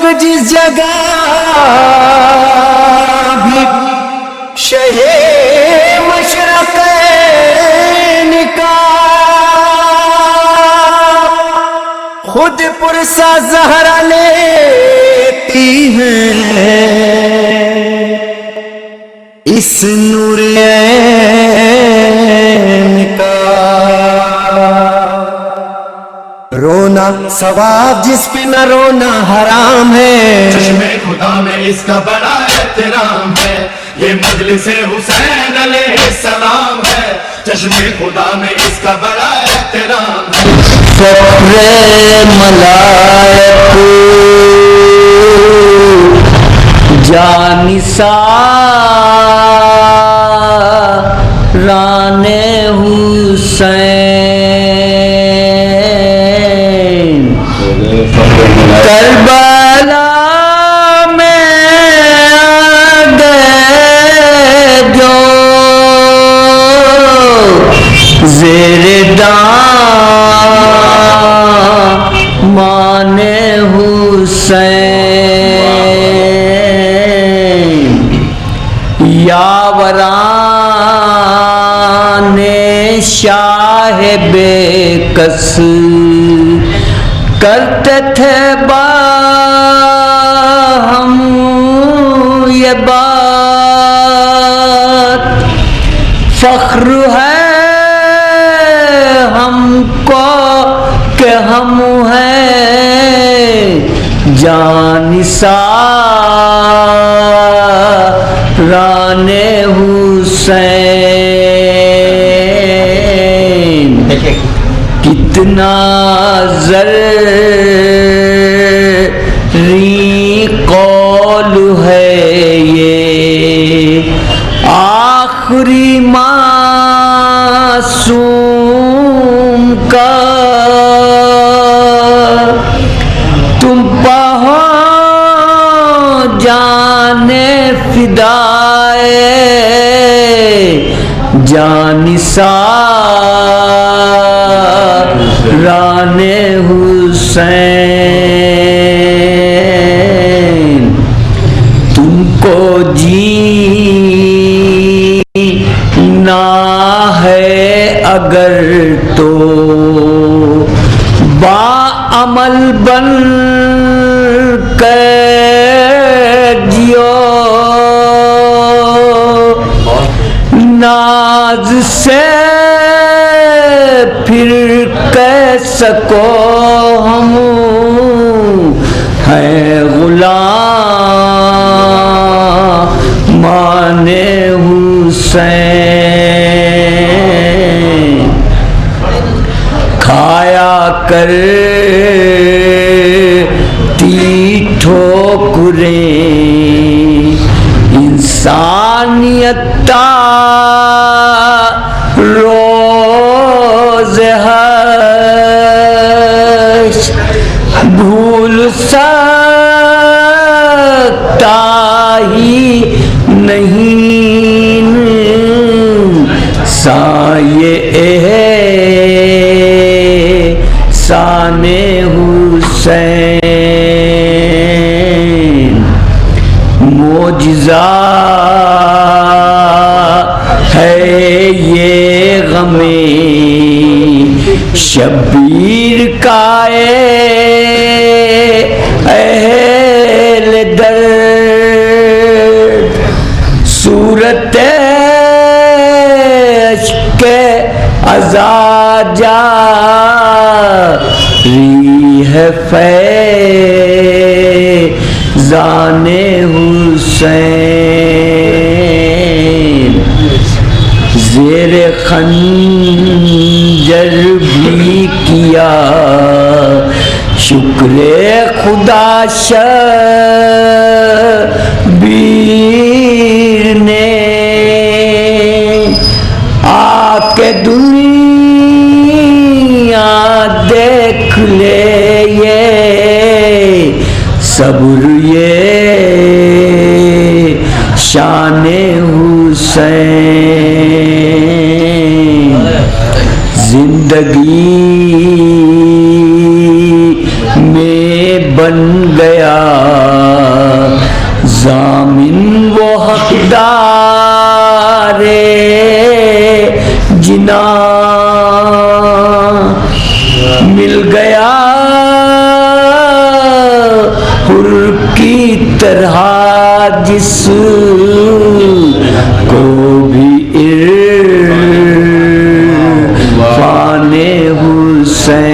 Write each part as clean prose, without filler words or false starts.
وقت جس جگہ بھی شہ مشرقین کا خود پرسا زہرا لیتی ہیں اس نور عین کا رونا ثواب جس پہ نہ رونا حرام ہے چشم خدا میں اس کا بڑا احترام ہے یہ مجلس حسین علیہ السلام ہے چشم خدا میں اس کا بڑا احترام ہے فخر ملائک جانثاران حسین کربلا میں گئے جو زیر دامان حسین یاوران شاہ بے کس کرتے تھے باہم یہ بات فخر ہے ہم کو کہ ہم ہیں جانثاران حسین کتنا زرعی قول ہے یہ آخری معصوم کا تم پہنچ جانے فدائے جانثاران حسین تم کو جینا ہے اگر تو باعمل بن کر جیو ناز سے پھر کہہ سکو ہم ہیں غلامان حسین کھایا کرتی ٹھوکریں انسانیت روز حشر بھول سکتا ہی نہیں سایہ احسان حسین معجزہ ہے یہ غم شبیر کا اہل درد صورت عشق عزا جاری ہے فیضان حسین زیر خنجر بھی کیا شکر خدا شبیر نے آ کے دنیا دیکھ لے یہ صبر یہ شان حسین زندگی میں بن گیا ضامن وہ حقدار جنا مل گیا حر کی طرح جس کو بھی عرفان حسین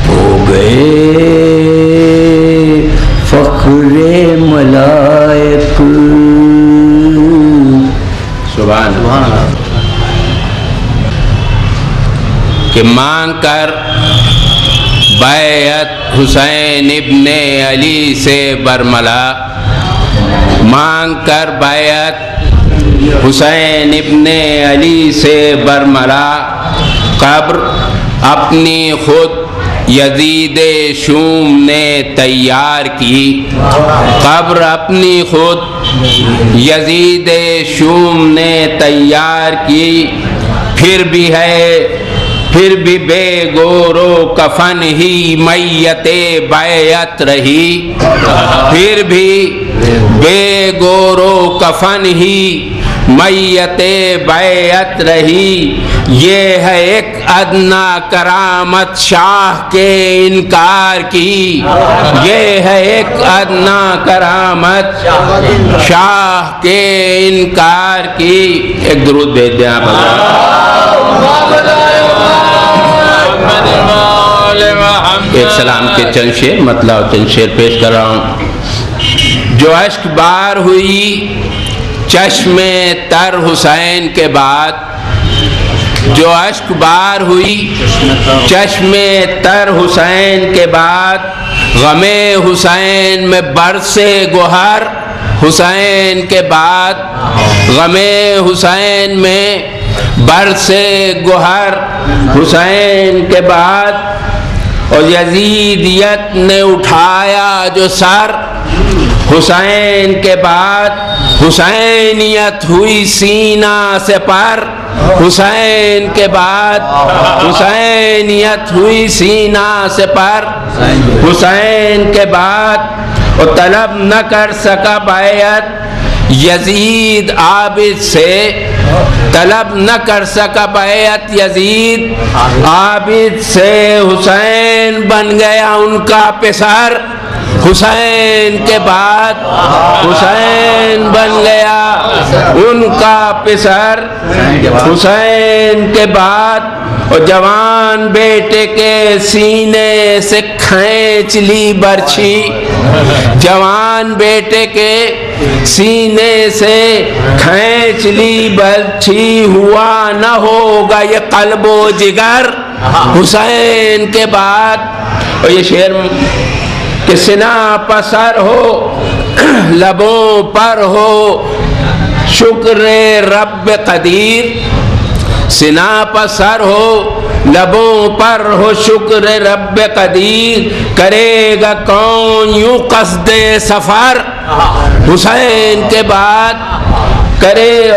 ہو گئے فخر ملائک. سبحان اللہ. کہ مانگ کر بیعت حسین ابن علی سے برملا، مانگ کر بیعت حسین ابن علی سے برملا، قبر اپنی خود یزید شوم نے تیار کی، قبر اپنی خود یزید شوم نے تیار کی. پھر بھی بے گور و کفن ہی میت بیعت رہی، پھر بھی بے گور و کفن ہی میت بیعت رہی. یہ ہے ایک ادنا کرامت شاہ کے انکار کی، یہ ہے ایک ادنا کرامت شاہ کے انکار کی. ایک درود بھیج دیں آپ. ایک سلام کے چند شعر مطلب چند شعر پیش کر رہا ہوں. جو اشک بار ہوئی چشم تر حسین کے بعد، جو اشک بار ہوئی چشم تر حسین کے بعد، غم حسین میں برسے گوہر حسین کے بعد، غم حسین میں برسے گوہر حسین کے بعد. اور یزیدیت نے اٹھایا جو سر حسین کے بعد، حسینیت ہوئی سینہ سے پر حسین کے بعد، حسینیت ہوئی سینہ سے پر حسین کے بعد. اور طلب نہ کر سکا بیعت یزید عابد سے، طلب نہ کر سکا بیعت یزید عابد سے. حسین بن گیا ان کا پسر حسین کے بعد، حسین بن گیا ان کا پسر حسین کے بعد. اور جوان بیٹے کے سینے سے کھینچ لی برچھی، جوان بیٹے کے سینے سے کھینچ لی برچھی. ہوا نہ ہوگا یہ قلب و جگر حسین کے بعد. اور یہ شعر کہ سنا پسر ہو لبوں پر ہو شکر رب قدیر، سنا پسر ہو لبوں پر ہو شکر رب قدیر. کرے گا کون یوں قصد سفر حسین کے بعد کرے.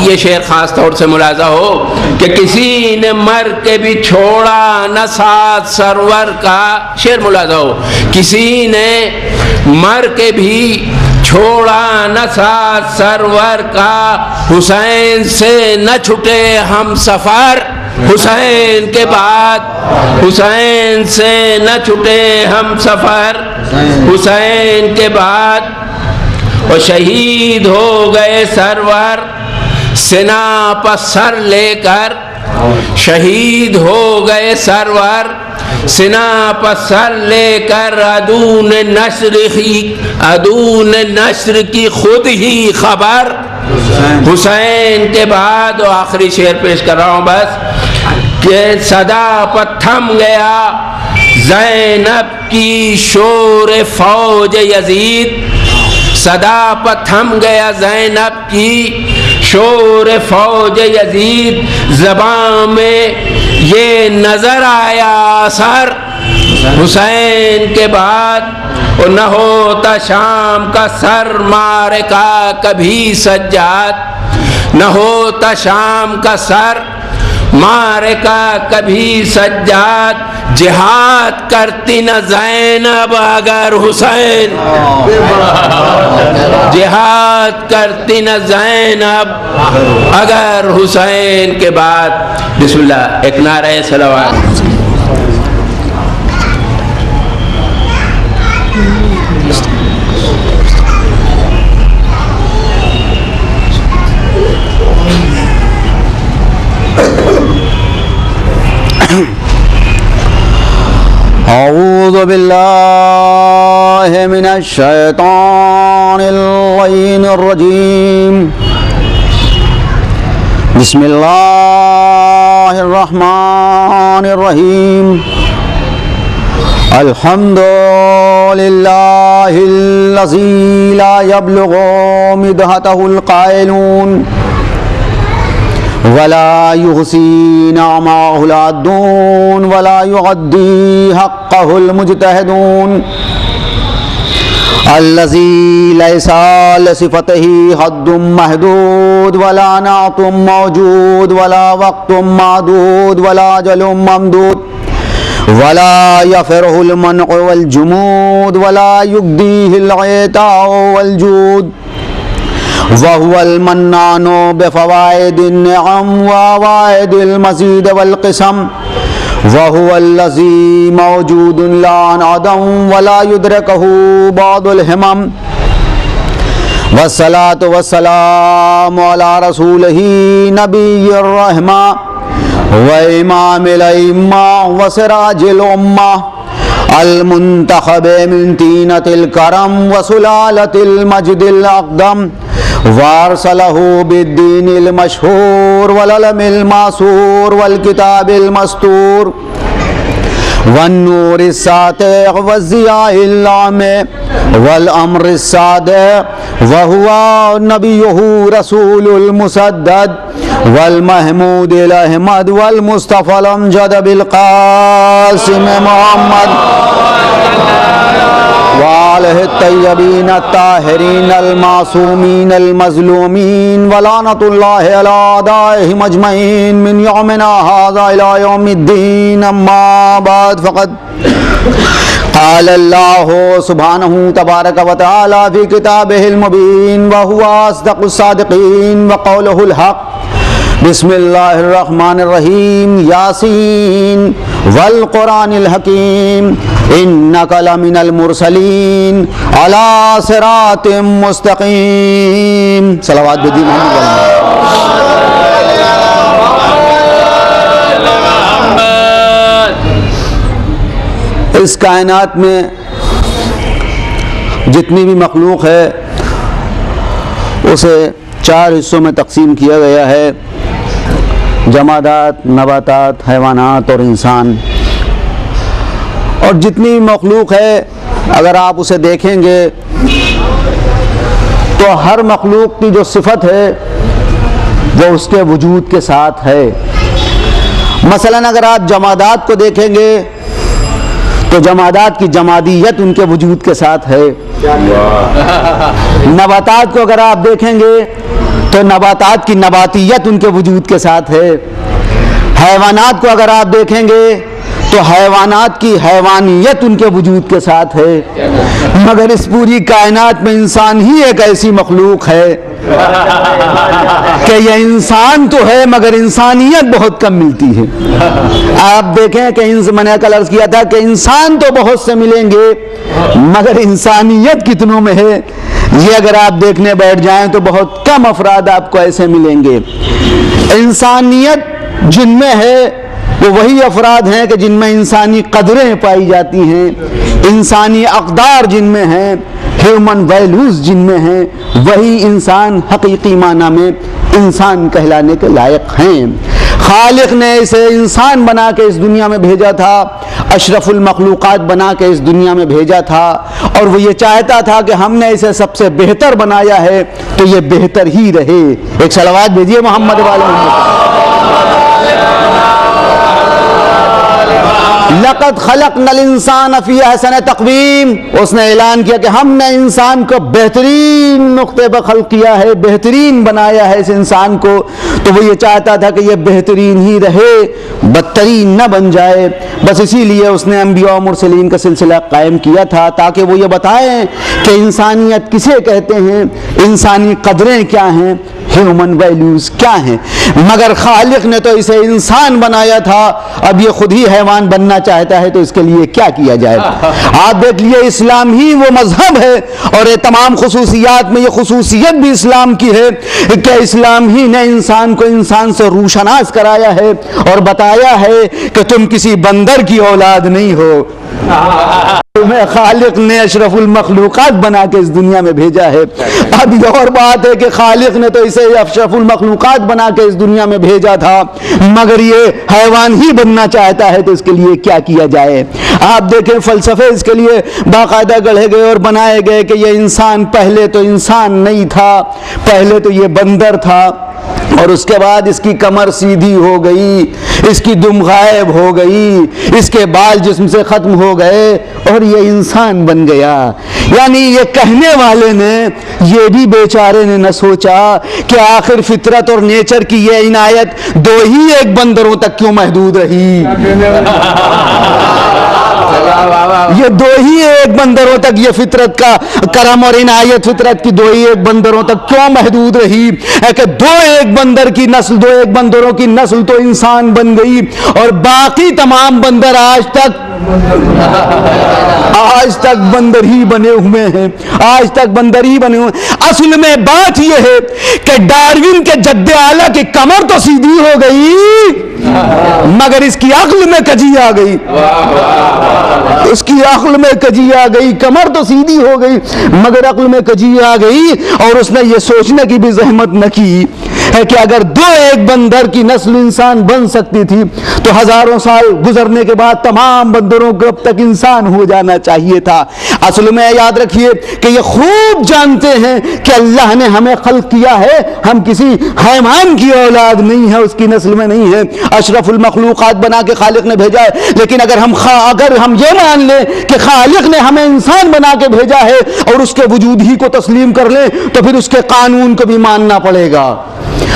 یہ شعر خاص طور سے ملاحظہ ہو کہ کسی نے مر کے بھی چھوڑا نہ ساتھ سرور کا. شعر ملاحظہ ہو کسی نے مر کے بھی چھوڑا نہ ساتھ سرور کا. حسین سے نہ چھٹے ہم سفر حسین کے بعد، حسین سے نہ چھٹے ہم سفر حسین کے بعد. اور شہید ہو گئے سرور سنا پر سر لے کر، شہید ہو گئے سرور سنا پر سر لے کر. ادون نشر کی خود ہی خبر حسین کے بعد. اور آخری شعر پیش کر رہا ہوں بس کہ صدا پر تھم گیا زینب کی شور فوج یزید، صدا پر تھم گیا زینب کی شور فوج یزید. زبان میں یہ نظر آیا اثر حسین کے بعد. اور نہ ہوتا شام کا سر معرکہ کبھی سجاد، نہ ہوتا شام کا سر معرکہ کبھی سجاد. جہاد کرتی نہ زینب اگر حسین، جہاد کرتی نہ زینب اگر حسین کے بعد بسم اللہ ایک نعرہ صلوات۔ اعوذ باللہ من الشیطان اللعین الرجیم، بسم اللہ الرحمن الرحیم، الحمد للہ الذی لا یبلغ مدحتہ القائلون ولا يحصي نعمه العادون ولا يعدي حقه المجتهدون الذي ليس لصفته حد محدود ولا نعت موجود ولا وقت معدود ولا أجل ممدود ولا يفره المنع والجمود ولا يقضيه العطاء والجود وهو المنان بفوائد النعم وأوائد المزيد والقسم وهو الذي موجود لا انعدم ولا يدركه بعض الهمم والصلاة والسلام على رسوله نبي الرحمة وإمام الأئمة وسراج الأمة المنتخب من طينة الكرم وسلالة المجد الأقدم وارسله بالدين المشهور والعلم المعصور والكتاب المستور والنور الساطع والضياء اللامع والأمر الصادق وهو نبيه رسول المسدد والمحمود الأحمد والمصطفى الأمجد بالقاسم محمد وآلہ الطیبین الطاہرین المعصومین المظلومین ولعنۃ اللہ علی اعدائہم اجمعین من یومنا ھذا الی یوم الدین اما بعد فقد قال اللہ سبحانہ تبارک و تعالی فی کتابہ المبین وہو اصدق الصادقین وقولہ الحق بسم اللہ الرحمن الرحیم یاسین والقرآن الحکیم انک لمن المرسلین علی صراط مستقیم صلوات بدی محمد۔ اس کائنات میں جتنی بھی مخلوق ہے اسے 4 حصوں میں تقسیم کیا گیا ہے، جمادات، نباتات، حیوانات اور انسان۔ اور جتنی بھی مخلوق ہے اگر آپ اسے دیکھیں گے تو ہر مخلوق کی جو صفت ہے وہ اس کے وجود کے ساتھ ہے۔ مثلاً اگر آپ جمادات کو دیکھیں گے تو جمادات کی جمادیت ان کے وجود کے ساتھ ہے۔ نباتات کو اگر آپ دیکھیں گے تو نباتات کی نباتیت ان کے وجود کے ساتھ ہے۔ حیوانات کو اگر آپ دیکھیں گے تو حیوانات کی حیوانیت ان کے وجود کے ساتھ ہے۔ مگر اس پوری کائنات میں انسان ہی ایک ایسی مخلوق ہے کہ یہ انسان تو ہے مگر انسانیت بہت کم ملتی ہے۔ آپ دیکھیں کہ میں نے کل عرض کیا تھا کہ انسان تو بہت سے ملیں گے مگر انسانیت کتنوں میں ہے، یہ اگر آپ دیکھنے بیٹھ جائیں تو بہت کم افراد آپ کو ایسے ملیں گے۔ انسانیت جن میں ہے وہ وہی افراد ہیں کہ جن میں انسانی قدریں پائی جاتی ہیں، انسانی اقدار جن میں ہیں، ہیومن ویلیوز جن میں ہیں، وہی انسان حقیقی معنی میں انسان کہلانے کے لائق ہیں۔ خالق نے اسے انسان بنا کے اس دنیا میں بھیجا تھا، اشرف المخلوقات بنا کے اس دنیا میں بھیجا تھا، اور وہ یہ چاہتا تھا کہ ہم نے اسے سب سے بہتر بنایا ہے تو یہ بہتر ہی رہے۔ ایک صلوات بھیجیے محمد والے محمد۔ لقد خلقنا الانسان فی احسن تقویم، اس نے اعلان کیا کہ ہم نے انسان کو بہترین نقطے پر خلق کیا ہے، بہترین بنایا ہے اس انسان کو. تو وہ یہ چاہتا تھا کہ یہ بہترین ہی رہے، بدترین نہ بن جائے. بس اسی لیے اس نے انبیاء و مرسلین کا سلسلہ قائم کیا تھا تاکہ وہ یہ بتائیں کہ انسانیت کسے کہتے ہیں، انسانی قدریں کیا ہیں، ہیومن ویلیوز کیا ہیں. مگر خالق نے تو اسے انسان بنایا تھا، اب یہ خود ہی حیوان بننا چاہتا ہے، تو اس کے لیے کیا کیا جائے. آپ دیکھ لیے اسلام ہی وہ مذہب ہے اور یہ تمام خصوصیات میں یہ خصوصیت بھی اسلام کی ہے کہ اسلام ہی نے انسان کو انسان سے روشناس کرایا ہے اور بتایا ہے کہ تم کسی بندر کی اولاد نہیں ہو، تمہیں خالق نے اشرف المخلوقات بنا کے اس دنیا میں بھیجا ہے. اب یہ اور بات ہے کہ خالق نے تو اسے اشرف المخلوقات بنا کے اس دنیا میں بھیجا تھا، مگر یہ حیوان ہی بننا چاہتا ہے، تو اس کے لیے کیا کیا جائے. آپ دیکھیں فلسفے اس کے لیے باقاعدہ گڑھے گئے اور بنائے گئے کہ یہ انسان پہلے تو انسان نہیں تھا، پہلے تو یہ بندر تھا، اور اس کے بعد اس کی کمر سیدھی ہو گئی، اس کی دم غائب ہو گئی، اس کے بال جسم سے ختم ہو گئے اور یہ انسان بن گیا. یعنی یہ کہنے والے نے، یہ بھی بیچارے نے نہ سوچا کہ آخر فطرت اور نیچر کی یہ عنایت دو ہی ایک بندروں تک کیوں محدود رہی. یہ دو ہی ایک بندروں تک یہ فطرت کا کرم اور عنایت، فطرت کی دو ہی ایک بندروں تک کیوں محدود رہی ہے کہ دو ایک بندر کی نسل، دو ایک بندروں کی نسل تو انسان بن گئی اور باقی تمام بندر آج تک بندر ہی بنے ہوئے ہیں، آج تک بندر ہی بنے ہوئے. اصل میں بات یہ ہے کہ ڈارون کے جد اعلیٰ کی کمر تو سیدھی ہو گئی مگر اس کی عقل میں کجی آ گئی، اس کی عقل میں کجی آ گئی. کمر تو سیدھی ہو گئی مگر عقل میں کجی آ گئی، اور اس نے یہ سوچنے کی بھی زحمت نہ کی ہے کہ اگر دو ایک بندر کی نسل انسان بن سکتی تھی تو ہزاروں سال گزرنے کے بعد تمام بندروں کو اب تک انسان ہو جانا چاہیے تھا. اصل میں یاد رکھیے کہ یہ خوب جانتے ہیں کہ اللہ نے ہمیں خلق کیا ہے، ہم کسی حیوان کی اولاد نہیں ہے، اس کی نسل میں نہیں ہے، اشرف المخلوقات بنا کے خالق نے بھیجا ہے. لیکن اگر ہم یہ مان لیں کہ خالق نے ہمیں انسان بنا کے بھیجا ہے اور اس کے وجود ہی کو تسلیم کر لیں تو پھر اس کے قانون کو بھی ماننا پڑے گا،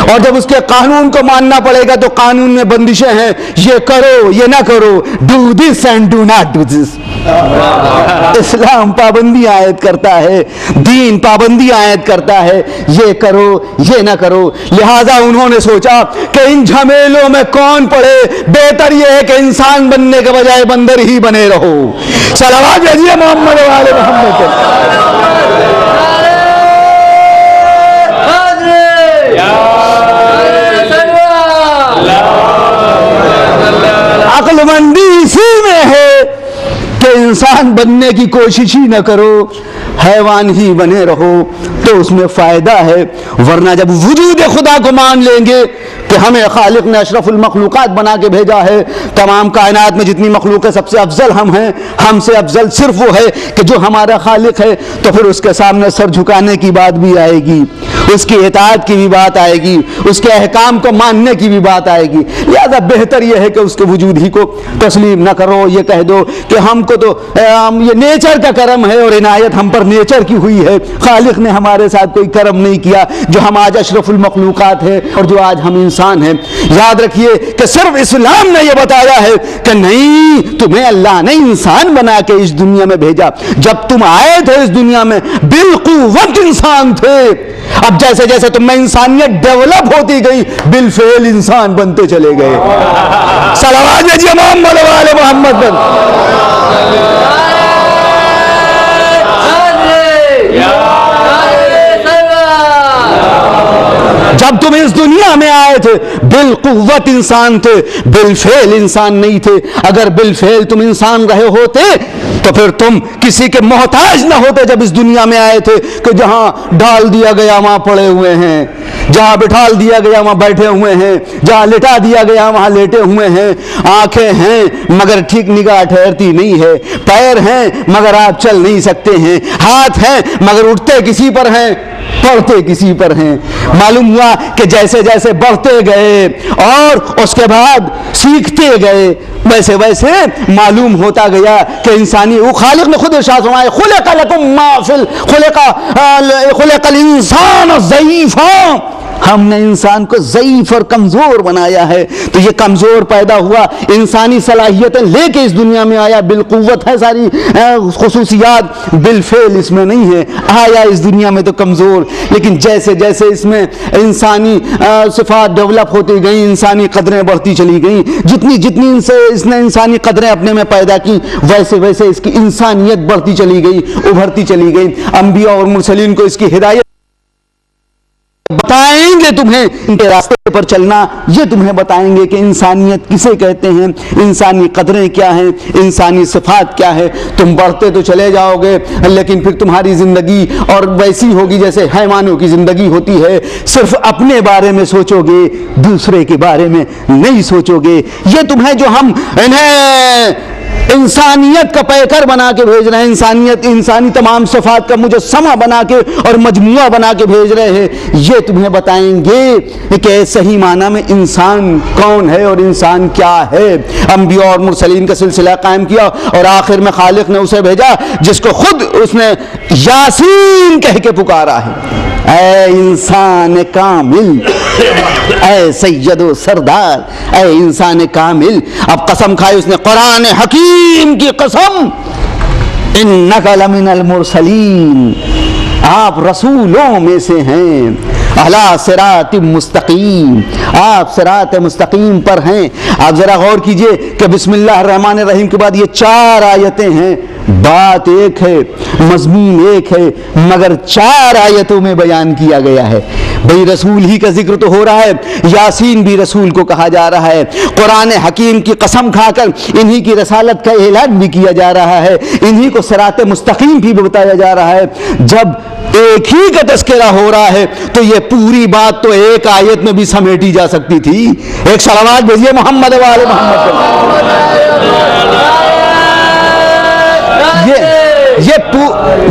اور جب اس کے قانون کو ماننا پڑے گا تو قانون میں بندشیں ہیں، یہ کرو یہ نہ کرو، do this and do not do this. Islam پابندی عائد کرتا ہے، دین پابندی عائد کرتا ہے، یہ کرو یہ نہ کرو. لہذا انہوں نے سوچا کہ ان جھمیلوں میں کون پڑے، بہتر یہ ہے کہ انسان بننے کے بجائے بندر ہی بنے رہو. صلوات بھیجیے محمد و آل محمد. عقل مندی اسی میں ہے کہ انسان بننے کی کوشش ہی نہ کرو، حیوان ہی بنے رہو تو اس میں فائدہ ہے. ورنہ جب وجود خدا کو مان لیں گے کہ ہمیں خالق نے اشرف المخلوقات بنا کے بھیجا ہے، تمام کائنات میں جتنی مخلوق ہے سب سے افضل ہم ہیں، ہم سے افضل صرف وہ ہے کہ جو ہمارا خالق ہے، تو پھر اس کے سامنے سر جھکانے کی بات بھی آئے گی، اس کی اطاعت کی بھی بات آئے گی، اس کے احکام کو ماننے کی بھی بات آئے گی. لہذا بہتر یہ ہے کہ اس کے وجود ہی کو تسلیم نہ کرو، یہ کہہ دو کہ ہم کو تو یہ نیچر کا کرم ہے اور عنایت ہم پر نیچر کی ہوئی ہے، خالق نے ہمارے ساتھ کوئی کرم نہیں کیا جو ہم آج اشرف المخلوقات ہیں اور جو آج ہم انسان ہیں. یاد رکھیے کہ صرف اسلام نے یہ بتایا ہے کہ نہیں، تمہیں اللہ نے انسان بنا کے اس دنیا میں بھیجا. جب تم آئے تھے اس دنیا میں بالقوت انسان تھے، اب جیسے جیسے تم میں انسانیت ڈیولپ ہوتی گئی بالفعل انسان بنتے چلے گئے. صلوات بھیجیے محمد و آل محمد. جب تم اس دنیا میں آئے تھے بالقوت انسان تھے، بالفعل انسان نہیں تھے. اگر بالفعل تم انسان رہے ہوتے تو پھر تم کسی کے محتاج نہ ہوتے. جب اس دنیا میں آئے تھے کہ جہاں ڈال دیا گیا وہاں پڑے ہوئے ہیں، جہاں بٹھال دیا گیا وہاں بیٹھے ہوئے ہیں، جہاں لٹا دیا گیا وہاں لیٹے ہوئے ہیں. آنکھیں ہیں مگر ٹھیک نگاہ ٹھہرتی نہیں ہے، پیر ہیں مگر آپ چل نہیں سکتے ہیں، ہاتھ ہیں مگر اٹھتے کسی پر ہیں، پڑھتے کسی پر ہیں. معلوم ہوا کہ جیسے جیسے بڑھتے گئے اور اس کے بعد سیکھتے گئے ویسے ویسے معلوم ہوتا گیا کہ انسانی، وہ خالق نے خود ارشاد فرمایا خلق لکم ما فی خلق الانسان ضعیفا، ہم نے انسان کو ضعیف اور کمزور بنایا ہے. تو یہ کمزور پیدا ہوا، انسانی صلاحیتیں لے کے اس دنیا میں آیا، بالقوت ہے ساری خصوصیات، بالفعل اس میں نہیں ہے، آیا اس دنیا میں تو کمزور. لیکن جیسے جیسے اس میں انسانی صفات ڈیولپ ہوتی گئیں، انسانی قدریں بڑھتی چلی گئیں، جتنی جتنی اس نے انسانی قدریں اپنے میں پیدا کی، ویسے ویسے اس کی انسانیت بڑھتی چلی گئی، ابھرتی چلی گئی. انبیاء اور مرسلین کو اس کی ہدایت بتائیں گے تمہیں ان کے راستے پر چلنا، یہ تمہیں بتائیں گے کہ انسانیت کسے کہتے ہیں، انسانی قدریں کیا ہیں، انسانی صفات کیا ہے. تم بڑھتے تو چلے جاؤ گے، لیکن پھر تمہاری زندگی اور ویسی ہوگی جیسے حیوانوں کی زندگی ہوتی ہے، صرف اپنے بارے میں سوچو گے، دوسرے کے بارے میں نہیں سوچو گے. یہ تمہیں جو ہم انہیں انسانیت کا پیکر بنا کے بھیج رہے ہیں، انسانیت انسانی تمام صفات کا مجسمہ بنا کے اور مجموعہ بنا کے بھیج رہے ہیں، یہ تمہیں بتائیں گے کہ صحیح معنی میں انسان کون ہے اور انسان کیا ہے. انبیاء اور مرسلین کا سلسلہ قائم کیا اور آخر میں خالق نے اسے بھیجا جس کو خود اس نے یاسین کہہ کے پکارا ہے. اے انسان کامل، اے سید و سردار، اے انسان کامل. اب قسم کھائی اس نے قرآن حکیم کی قسم، انک لمن المرسلین، آپ رسولوں میں سے ہیں، اعلیٰ صراط مستقیم، آپ صراط مستقیم پر ہیں. آپ ذرا غور کیجئے کہ بسم اللہ الرحمن الرحیم کے بعد یہ 4 آیتیں ہیں، بات ایک ہے، مضمون ایک ہے، مگر 4 آیتوں میں بیان کیا گیا ہے. بھئی رسول ہی کا ذکر تو ہو رہا ہے، یاسین بھی رسول کو کہا جا رہا ہے، قرآن حکیم کی قسم کھا کر انہی کی رسالت کا اعلان بھی کیا جا رہا ہے، انہی کو صراط مستقیم بھی بتایا جا رہا ہے. جب ایک ہی کا تذکرہ ہو رہا ہے تو یہ پوری بات تو ایک آیت میں بھی سمیٹی جا سکتی تھی. ایک صلوات بھیجیے محمد والے محمد.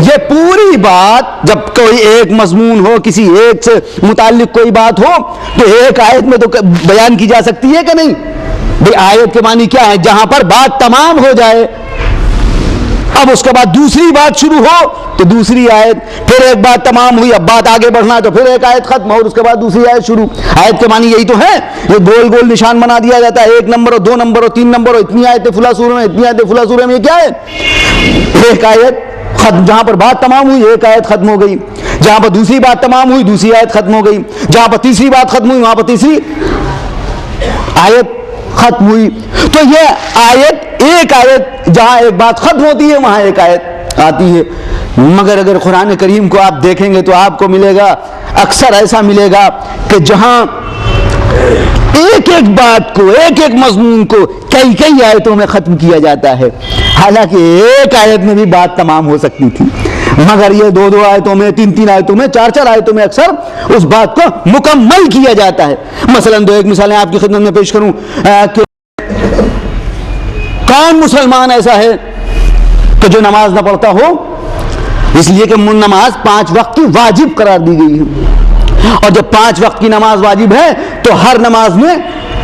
یہ پوری بات جب کوئی ایک مضمون ہو، کسی ایک سے متعلق کوئی بات ہو تو ایک آیت میں تو بیان کی جا سکتی ہے کہ نہیں. بھئی آیت کے معنی کیا ہے؟ جہاں پر بات تمام ہو جائے، اب اس کے بعد دوسری بات شروع ہو تو دوسری آیت، پھر ایک بات تمام ہوئی، اب بات آگے بڑھنا ہے تو پھر ایک آیت ختم اور اس کے بعد دوسری آیت شروع. آیت کے معنی یہی تو ہے. یہ گول گول نشان بنا دیا جاتا ہے، 1 نمبر اور 2 نمبر اور 3 نمبر اور اتنی آیتیں فلاں سورہ میں، اتنی آیتیں فلاں سورہ میں. یہ کیا ہے؟ ایک آیت ختم، جہاں پر بات تمام ہوئی ایک آیت ختم ہو گئی، جہاں پر دوسری بات تمام ہوئی دوسری آیت ختم ہو گئی، جہاں پر تیسری بات ختم ہوئی وہاں پر تیسری آیت ختم ہوئی. تو یہ آیت، ایک آیت جہاں ایک بات ختم ہوتی ہے وہاں ایک آیت آتی ہے. مگر اگر قرآن کریم کو آپ دیکھیں گے تو آپ کو ملے گا، اکثر ایسا ملے گا کہ جہاں ایک ایک بات کو، ایک ایک مضمون کو کئی آیتوں میں ختم کیا جاتا ہے، حالانکہ ایک آیت میں بھی بات تمام ہو سکتی تھی. مگر یہ 2 آیتوں میں، 3 آیتوں میں، 4 آیتوں میں اکثر اس بات کو مکمل کیا جاتا ہے. مثلا 2 ایک مثالیں آپ کی خدمت میں پیش کروں کہ کون مسلمان ایسا ہے کہ جو نماز نہ پڑھتا ہو؟ اس لیے کہ نماز 5 وقت کی واجب قرار دی گئی ہے، اور جب 5 وقت کی نماز واجب ہے تو ہر نماز میں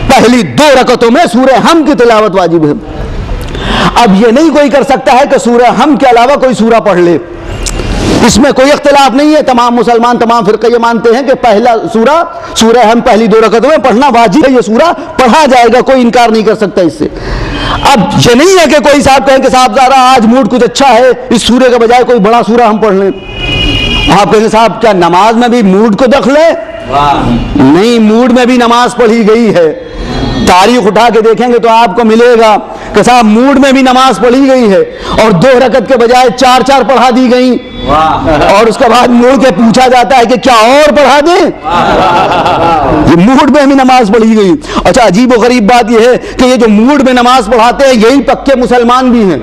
پہلی 2 رکعتوں میں سورہ حم کی تلاوت واجب ہے. اب یہ نہیں کوئی کر سکتا ہے کہ سورہ حم کے علاوہ کوئی سورہ پڑھ لے، اس میں کوئی اختلاف نہیں ہے. تمام مسلمان، تمام فرقے یہ مانتے ہیں کہ پہلا سورہ حم پہلی 2 رکعتوں میں پڑھنا واجب ہے، یہ سورہ پڑھا جائے گا، کوئی انکار نہیں کر سکتا اس سے. اب یہ نہیں ہے کہ کوئی صاحب کہیں کہ صاحب ذرا آج موڈ کچھ اچھا ہے، اس سورے کے بجائے کوئی بڑا سورہ ہم پڑھ لیں. آپ کہیں صاحب کیا نماز میں بھی موڈ کو دخل ہے؟ نہیں، موڈ میں بھی نماز پڑھی گئی ہے. تاریخ اٹھا کے دیکھیں گے تو آپ کو ملے گا کہ صاحب موڈ میں بھی نماز پڑھی گئی ہے اور 2 رکعت کے بجائے 4 پڑھا دی گئی، اور اس کے بعد موڑ کے پوچھا جاتا ہے کہ کیا اور پڑھا دیں؟ یہ موڈ میں بھی نماز پڑھی گئی. اچھا، عجیب و غریب بات یہ ہے کہ یہ جو موڈ میں نماز پڑھاتے ہیں یہی پکے مسلمان بھی ہیں،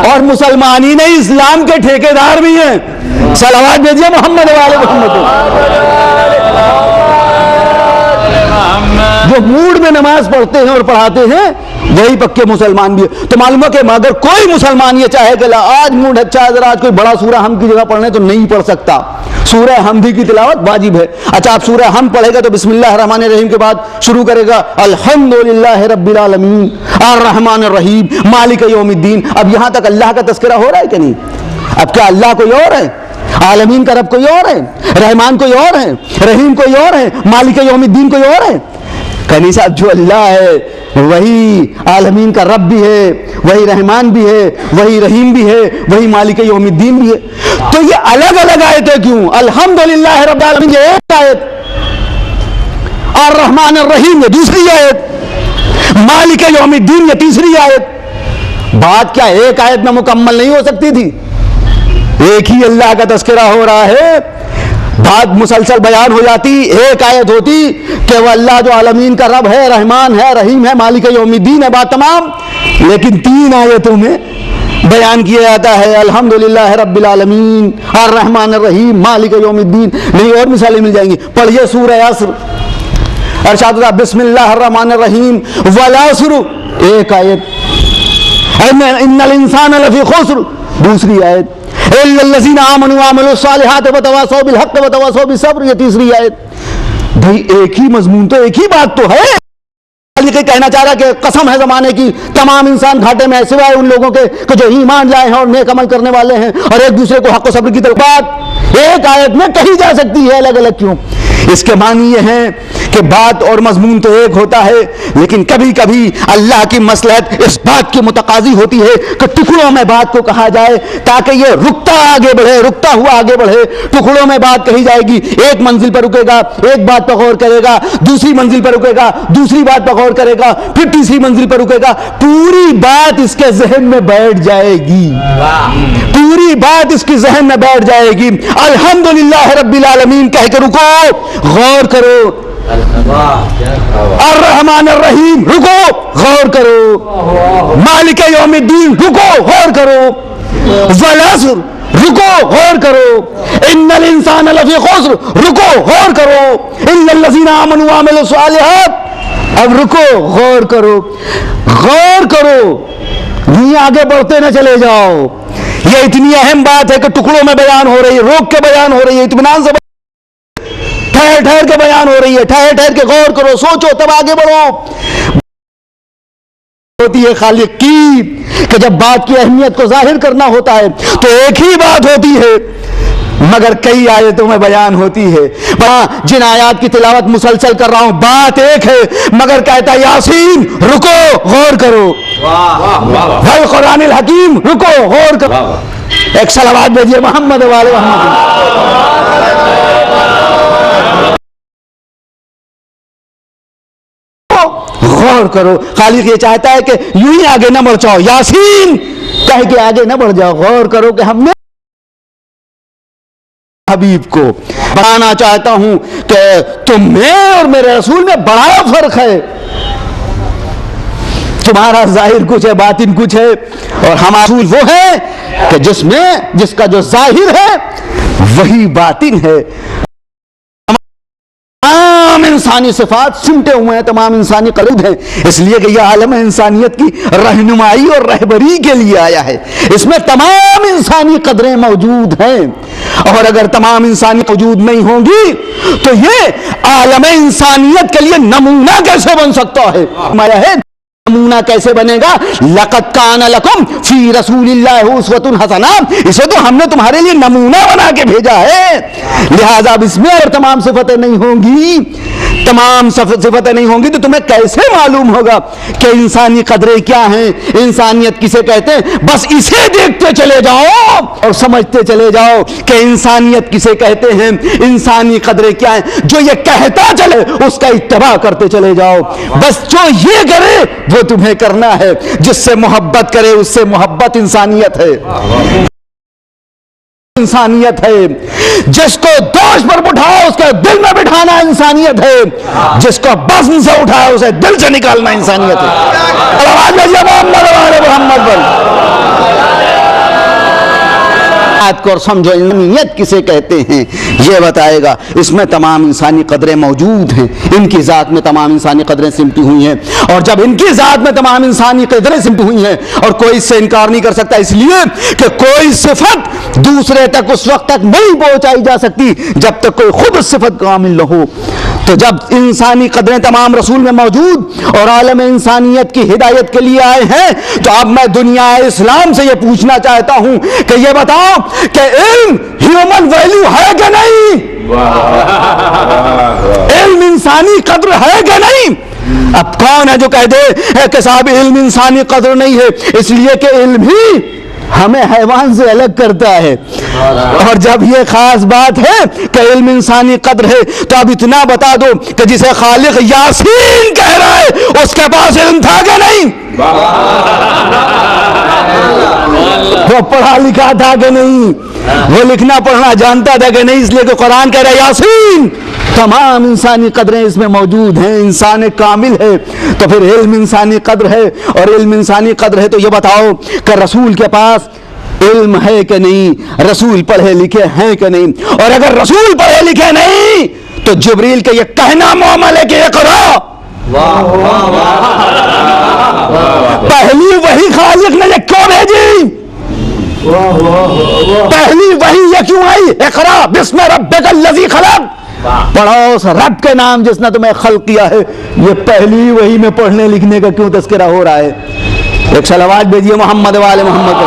اور مسلمانین اسلام کے ٹھیکیدار بھی ہیں. صلوات بھیجیے محمد والے محمد. جو موڈ میں نماز پڑھتے ہیں اور پڑھاتے ہیں وہی پکے مسلمان بھی ہے. تو معلوم ہے کہ اگر کوئی مسلمان یہ چاہے کہ آج موڈ اچھا ہے ذرا آج کوئی بڑا سورہ ہم کی جگہ پڑھنے، تو نہیں پڑھ سکتا. سورہ حمد کی تلاوت واجب ہے. اچھا آپ سورہ حمد پڑھے گا تو بسم اللہ الرحمن الرحیم کے بعد شروع کرے گا الحمدللہ رب العالمین الرحمن الرحیم مالک یوم الدین. اب یہاں تک اللہ کا تذکرہ ہو رہا ہے کہ نہیں؟ اب کیا اللہ کوئی اور ہے؟ عالمین کا رب کوئی اور ہے؟ رحمان کوئی اور ہے؟ رحیم کوئی اور ہے؟ مالک یوم الدین کوئی اور ہے؟ کہنی صاحب جو اللہ ہے وہی عالمین کا رب بھی ہے، وہی رحمان بھی ہے، وہی رحیم بھی ہے، وہی مالک یوم الدین بھی ہے. تو یہ الگ الگ آیتیں کیوں؟ الحمدللہ رب العالمین یہ ایک آیت، الرحمن الرحیم یہ دوسری آیت، مالک یوم الدین یہ تیسری آیت. بات کیا ایک آیت میں مکمل نہیں ہو سکتی تھی؟ ایک ہی اللہ کا تذکرہ ہو رہا ہے، بات مسلسل بیان ہو جاتی، ایک آیت ہوتی کہ وہ اللہ جو عالمین کا رب ہے، رحمان ہے، رحیم ہے، مالک یوم الدین ہے، بات تمام. لیکن 3 آیتوں میں بیان کیا جاتا ہے الحمدللہ رب العالمین الرحمن الرحیم مالک یوم الدین. نہیں اور مثالیں مل جائیں گی. پڑھیے سورہ عصر، ارشاد اللہ بسم اللہ الرحمن الرحیم والعصر ایک آیت، ان الانسان لفی خسر دوسری آیت، الا الذین آمنوا وعملوا الصالحات وتواصوا بالحق وتواصوا بالصبر یہ تیسری آیت. بھئی ایک ہی مضمون تو ایک ہی بات تو ہے. یہ کہنا چاہ رہا کہ قسم ہے زمانے کی تمام انسان گھاٹے میں سوائے ان لوگوں کے کہ جو ایمان لائے ہیں اور نیک عمل کرنے والے ہیں اور ایک دوسرے کو حق و صبر کی طرف. بات ایک آیت میں کہی جا سکتی ہے، الگ الگ کیوں؟ اس کے معنی یہ ہیں کہ بات اور مضمون تو ایک ہوتا ہے، لیکن کبھی کبھی اللہ کی مصلحت اس بات کی متقاضی ہوتی ہے کہ ٹکڑوں میں بات کو کہا جائے تاکہ یہ رکتا آگے بڑھے، رکتا ہوا آگے بڑھے. ٹکڑوں میں بات کہی جائے گی، ایک منزل پر رکے گا، ایک بات پر غور کرے گا، دوسری منزل پر رکے گا، دوسری بات پر غور کرے گا، پھر تیسری منزل پر رکے گا. پوری بات اس کے ذہن میں بیٹھ جائے گی، پوری بات اس کی ذہن میں بیٹھ جائے گی. الحمدللہ رب العالمین کہہ کے رکو، غور کرو. الرحمن الرحیم رکو، غور کرو. مالک یوم الدین رکو، غور کرو. والعصر رکو، غور کرو. ان الانسان لفی خسر رکو، غور کرو. الا الذین آمنوا وعملوا الصالحات اب رکو، غور کرو، غور کرو. نہیں آگے بڑھتے نہ چلے جاؤ. یہ اتنی اہم بات ہے کہ ٹکڑوں میں بیان ہو رہی ہے، روک کے بیان ہو رہی ہے، اطمینان سے ٹھہر ٹھہر کے بیان ہو رہی ہے. ٹھہر ٹھہر کے غور کرو، سوچو تب آگے بڑھو. ہوتی ہے خالق کی کہ جب بات کی اہمیت کو ظاہر کرنا ہوتا ہے تو ایک ہی بات ہوتی ہے مگر کئی آیتوں میں بیان ہوتی ہے. جن آیات کی تلاوت مسلسل کر رہا ہوں بات ایک ہے مگر کہتا ہے یاسین رکو، غور کرو. والقرآن الحکیم رکو، غور کرو. ایک صلوات بھیجیے محمد والے محمد. غور کرو. خالق یہ چاہتا ہے کہ یوں ہی آگے نہ بڑھ جاؤ، یاسین کہہ کے آگے نہ بڑھ جاؤ. غور کرو کہ ہم نے حبیب کو بتانا چاہتا ہوں کہ تم میں اور میرے رسول میں بڑا فرق ہے. تمہارا ظاہر کچھ ہے، باطن کچھ ہے، اور ہمارا رسول وہ ہے کہ جس کا جو ظاہر ہے وہی باطن ہے. تمام انسانی صفات سمٹے ہوئے ہیں، تمام انسانی قلب ہیں، اس لیے کہ یہ عالم انسانیت کی رہنمائی اور رہبری کے لیے آیا ہے. اس میں تمام انسانی قدریں موجود ہیں، اور اگر تمام انسانی موجود نہیں ہوں گی تو یہ عالم انسانیت کے لیے نمونہ کیسے بن سکتا ہے؟ ہمارا ہے نمونہ کیسے بنے گا؟ لقد کان لکم فی رسول اللہ اسوۃ حسنہ، اسے تو ہم نے تمہارے لیے نمونہ بنا کے بھیجا ہے. لہذا اب اس میں اور تمام صفتیں نہیں ہوں گی، تمام صفتیں نہیں ہوں گی تو تمہیں کیسے معلوم ہوگا کہ انسانی قدریں کیا ہیں، انسانیت کسے کہتے ہیں؟ بس اسے دیکھتے چلے جاؤ اور سمجھتے چلے جاؤ کہ انسانیت کسے کہتے ہیں، انسانی قدریں کیا ہیں. جو یہ کہتا چلے اس کا اتباع کرتے چلے جاؤ. بس جو یہ کرے وہ تمہیں کرنا ہے. جس سے محبت کرے اس سے محبت انسانیت ہے، انسانیت ہے. جس کو دوش پر بٹھاؤ اس کے دل میں بٹھانا انسانیت ہے. جس کو بزم سے اٹھاؤ اسے دل سے نکالنا انسانیت ہے. بات کو اور سمجھو علمیت کسے کہتے ہیں یہ بتائے گا. اس میں تمام انسانی قدریں موجود ہیں, ان کی ذات میں تمام انسانی قدریں سمٹی ہوئی ہیں, اور جب ان کی ذات میں تمام انسانی قدریں سمٹی ہوئی ہیں اور کوئی اس سے انکار نہیں کر سکتا, اس لیے کہ کوئی صفت دوسرے تک اس وقت تک نہیں پہنچائی جا سکتی جب تک کوئی خود صفت کامل نہ ہو. تو جب انسانی قدریں تمام رسول میں موجود اور عالم انسانیت کی ہدایت کے لیے آئے ہیں, تو اب میں دنیا اسلام سے یہ پوچھنا چاہتا ہوں کہ یہ بتاؤ کہ علم ہیومن ویلیو ہے کہ نہیں؟ علم انسانی قدر ہے کہ نہیں؟ اب کون ہے جو کہہ دے کہ صاحب علم انسانی قدر نہیں ہے؟ اس لیے کہ علم ہی ہمیں حیوان سے الگ کرتا ہے. اور جب یہ خاص بات ہے کہ علم انسانی قدر ہے, تو اب اتنا بتا دو کہ جسے خالق یاسین کہہ رہا ہے اس کے پاس علم تھا کہ نہیں؟ وہ پڑھا لکھا تھا کہ نہیں؟ وہ لکھنا پڑھنا جانتا تھا کہ نہیں؟ اس لیے کہ قرآن کہہ رہا ہے یاسین. تمام انسانی قدریں اس میں موجود ہیں, انسان کامل ہے, تو پھر علم انسانی قدر ہے. اور علم انسانی قدر ہے تو یہ بتاؤ کہ رسول کے پاس علم ہے کہ نہیں؟ رسول پڑھے لکھے ہیں کہ نہیں؟ اور اگر رسول پڑھے لکھے نہیں تو جبریل کے یہ کہنا معاملے کہ اقرا, پہلی وہی خالق نے یہ کیوں بھیجی؟ پہلی وہی یہ کیوں آئی؟ اقرا بسم ربک الذی خلق, پڑھو اس رب کے نام جس نے تمہیں خلق کیا ہے. یہ پہلی وہی میں پڑھنے لکھنے کا کیوں تذکرہ ہو رہا ہے؟ ایک صلوات بھیجیے محمد والے محمد.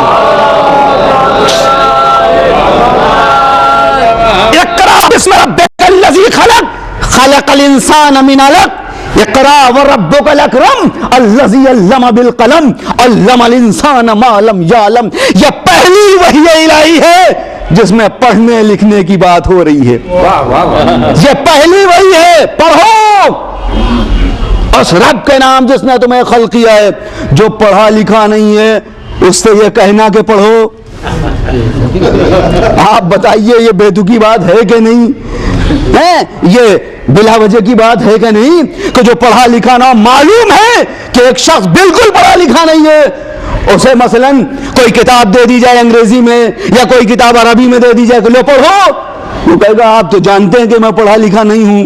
اقرا بسم ربک الذی خلق خلق الانسان من علق اقرا وربک الاکرم الذی علم بالقلم علم الانسان ما لم یعلم. یہ پہلی وحی الہی ہے جس میں پڑھنے لکھنے کی بات ہو رہی ہے. یہ پہلی وحی ہے, پڑھو اس رب کے نام جس نے تمہیں خلق کیا ہے. جو پڑھا لکھا نہیں ہے اس سے یہ کہنا کہ پڑھو, آپ بتائیے یہ بیتوکی بات ہے کہ نہیں ہے؟ یہ بلا وجہ کی بات ہے کہ نہیں کہ جو پڑھا لکھا نہ معلوم ہے کہ ایک شخص بالکل پڑھا لکھا نہیں ہے, اسے مثلا کوئی کتاب دے دی جائے انگریزی میں یا کوئی کتاب عربی میں دے دی جائے کہ لو پڑھو, وہ کہے گا آپ تو جانتے ہیں کہ میں پڑھا لکھا نہیں ہوں,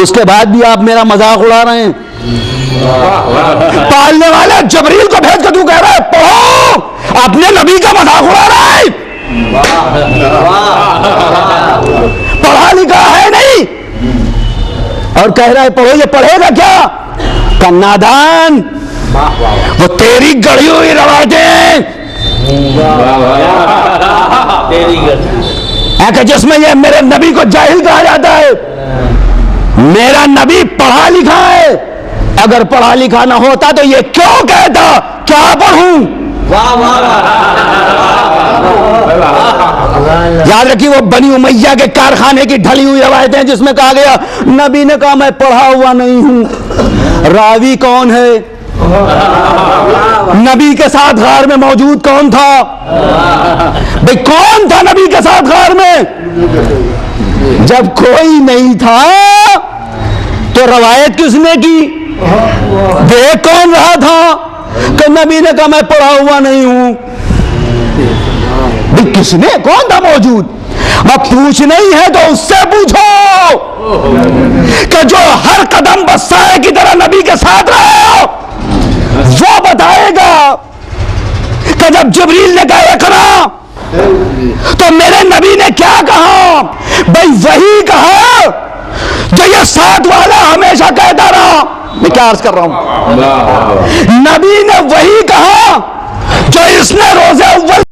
اس کے بعد بھی آپ میرا مذاق اڑا رہے ہیں. پالنے والا جبریل کو بھیج کے تو کہہ رہا ہے پڑھو, اپنے نبی کا مذاق اڑا رہا ہے. پڑھا لکھا ہے نہیں اور کہہ رہا ہے پڑھو. یہ پڑھے گا کیا؟ کہ نادان, وہ تیری گڑھی ہوئی روایتیں کہ جس میں یہ میرے نبی کو جاہل کہا جاتا ہے. میرا نبی پڑھا لکھا ہے, اگر پڑھا لکھا نہ ہوتا تو یہ کیوں کہتا کیا پڑھوں؟ یاد رکھیے وہ بنی امیہ کے کارخانے کی ڈھلی ہوئی روایتیں جس میں کہا گیا نبی نے کہا میں پڑھا ہوا نہیں ہوں. راوی کون ہے؟ نبی کے ساتھ غار میں موجود کون تھا؟ بھئی کون تھا نبی کے ساتھ غار میں؟ جب کوئی نہیں تھا تو روایت کس نے کی؟ دیکھ کون رہا تھا کہ نبی نے کہا میں پڑھا ہوا نہیں ہوں. کس نے, کون تھا موجود؟ اب پوچھ نہیں ہے تو اس سے پوچھو کہ جو ہر قدم بسائے کی طرح نبی کے ساتھ رہے وہ بتائے گا کہ جب جبریل نے کہا اقرا تو میرے نبی نے کیا کہا؟ بھائی وہی کہا جو یہ ساتھ والا ہمیشہ کہتا رہا. میں کیا عرض کر رہا ہوں؟ نبی نے وہی کہا جو اس نے روزے اول